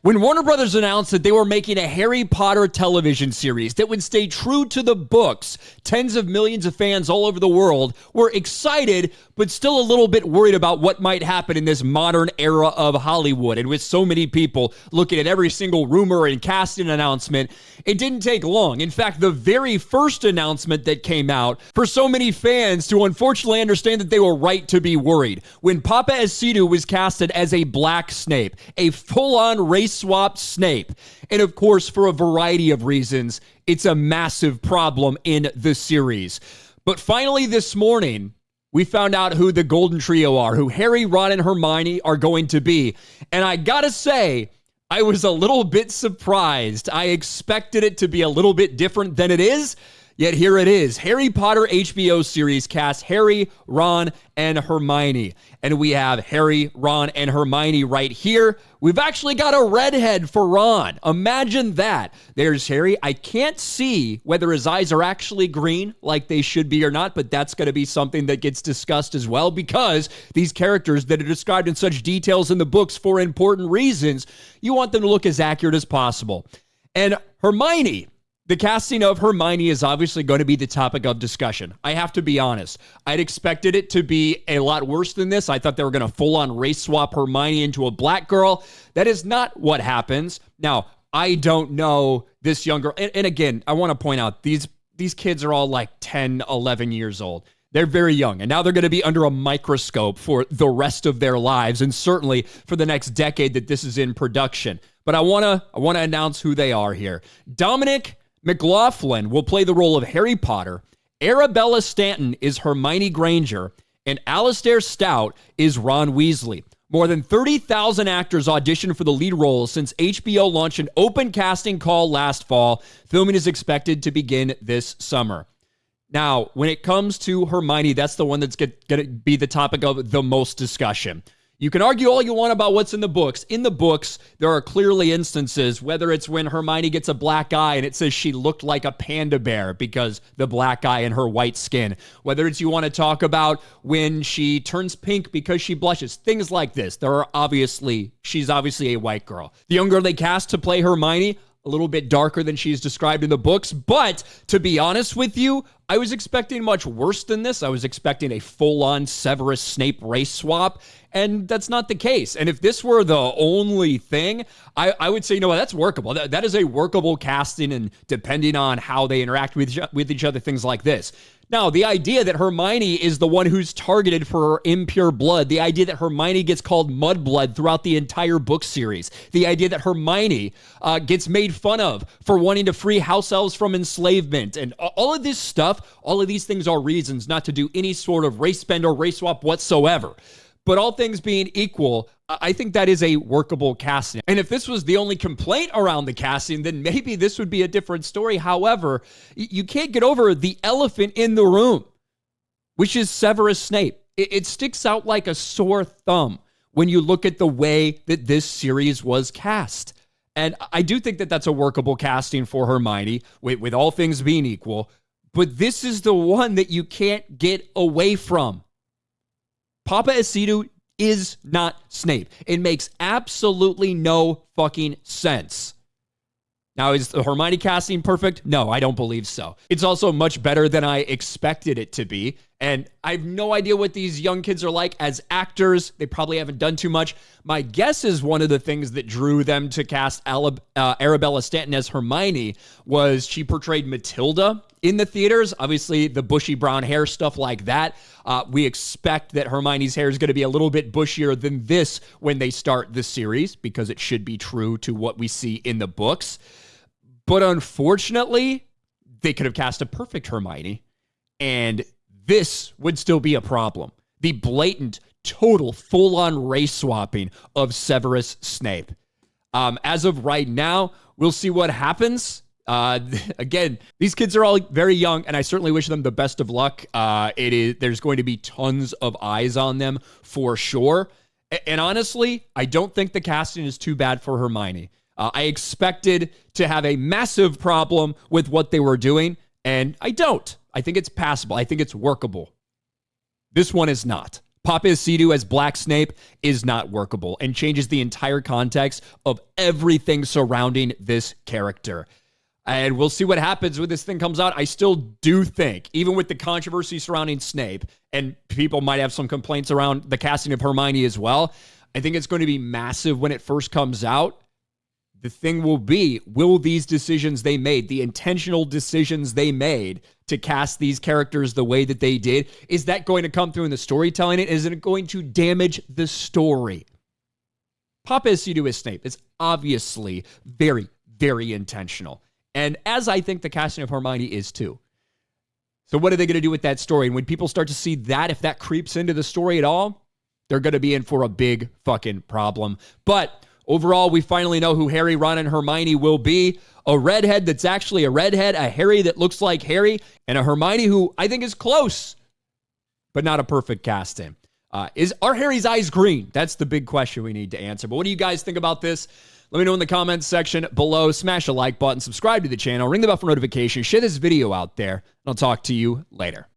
When Warner Brothers announced that they were making a Harry Potter television series that would stay true to the books, tens of millions of fans all over the world were excited, but still a little bit worried about what might happen in this modern era of Hollywood. And with so many people looking at every single rumor and casting announcement, it didn't take long. In fact, the very first announcement that came out, for so many fans to unfortunately understand that they were right to be worried. When Papa Esidu was casted as a black Snape, a full-on race-swapped Snape. And of course, for a variety of reasons, it's a massive problem in the series. But finally this morning, we found out who the Golden Trio are, who Harry, Ron, and Hermione are going to be. And I gotta say, I was a little bit surprised. I expected it to be a little bit different than it is. Yet here it is. Harry Potter HBO series cast Harry, Ron, and Hermione. And we have Harry, Ron, and Hermione right here. We've actually got a redhead for Ron. Imagine that. There's Harry. I can't see whether his eyes are actually green like they should be or not, but that's going to be something that gets discussed as well, because these characters that are described in such details in the books for important reasons, you want them to look as accurate as possible. And Hermione, the casting of Hermione is obviously going to be the topic of discussion. I have to be honest. I'd expected it to be a lot worse than this. I thought they were going to full-on race swap Hermione into a black girl. That is not what happens. Now, I don't know this young girl. And again, I want to point out, these kids are all like 10, 11 years old. They're very young, and now they're going to be under a microscope for the rest of their lives, and certainly for the next decade that this is in production. But I want to announce who they are here. Dominic McLaughlin will play the role of Harry Potter. Arabella Stanton is Hermione Granger, and Alistair Stout is Ron Weasley. More than 30,000 actors auditioned for the lead roles since HBO launched an open casting call last fall. Filming is expected to begin this summer. Now, when it comes to Hermione, that's the one that's going to be the topic of the most discussion. You can argue all you want about what's in the books. In the books, there are clearly instances, whether it's when Hermione gets a black eye and it says she looked like a panda bear because the black eye and her white skin. Whether it's you want to talk about when she turns pink because she blushes. Things like this. She's obviously a white girl. The young girl they cast to play Hermione, a little bit darker than she's described in the books. But to be honest with you, I was expecting much worse than this. I was expecting a full-on Severus Snape race swap, and that's not the case. And if this were the only thing, I would say, that's workable. That is a workable casting, and depending on how they interact with each other, things like this. Now, the idea that Hermione is the one who's targeted for her impure blood, the idea that Hermione gets called mudblood throughout the entire book series, the idea that Hermione gets made fun of for wanting to free house elves from enslavement, and all of this stuff, all of these things are reasons not to do any sort of race bend or race swap whatsoever. But all things being equal, I think that is a workable casting. And if this was the only complaint around the casting, then maybe this would be a different story. However, you can't get over the elephant in the room, which is Severus Snape. It sticks out like a sore thumb when you look at the way that this series was cast. And I do think that that's a workable casting for Hermione, with all things being equal. But this is the one that you can't get away from. Papa Esidu is not Snape. It makes absolutely no fucking sense. Now, is the Hermione casting perfect? No, I don't believe so. It's also much better than I expected it to be. And I have no idea what these young kids are like as actors. They probably haven't done too much. My guess is one of the things that drew them to cast Arabella Stanton as Hermione was she portrayed Matilda in the theaters. Obviously, the bushy brown hair, stuff like that. We expect that Hermione's hair is going to be a little bit bushier than this when they start the series, because it should be true to what we see in the books. But unfortunately, they could have cast a perfect Hermione, and this would still be a problem. The blatant, total, full-on race swapping of Severus Snape. As of right now, we'll see what happens. Again, these kids are all very young, and I certainly wish them the best of luck. There's going to be tons of eyes on them for sure. And honestly, I don't think the casting is too bad for Hermione. I expected to have a massive problem with what they were doing, and I don't. I think it's passable. I think it's workable. This one is not. Papas Sidu as Black Snape is not workable and changes the entire context of everything surrounding this character. And we'll see what happens when this thing comes out. I still do think, even with the controversy surrounding Snape, and people might have some complaints around the casting of Hermione as well, I think it's going to be massive when it first comes out. The thing will be, will these decisions they made, the intentional decisions they made to cast these characters the way that they did, is that going to come through in the storytelling? Is it going to damage the story? Papas Sidu as Snape is obviously very, very intentional. And as I think the casting of Hermione is too. So what are they going to do with that story? And when people start to see that, if that creeps into the story at all, they're going to be in for a big fucking problem. But overall, we finally know who Harry, Ron, and Hermione will be. A redhead that's actually a redhead, a Harry that looks like Harry, and a Hermione who I think is close, but not a perfect casting. Are Harry's eyes green? That's the big question we need to answer. But what do you guys think about this? Let me know in the comments section below. Smash the like button, subscribe to the channel, ring the bell for notifications, share this video out there, and I'll talk to you later.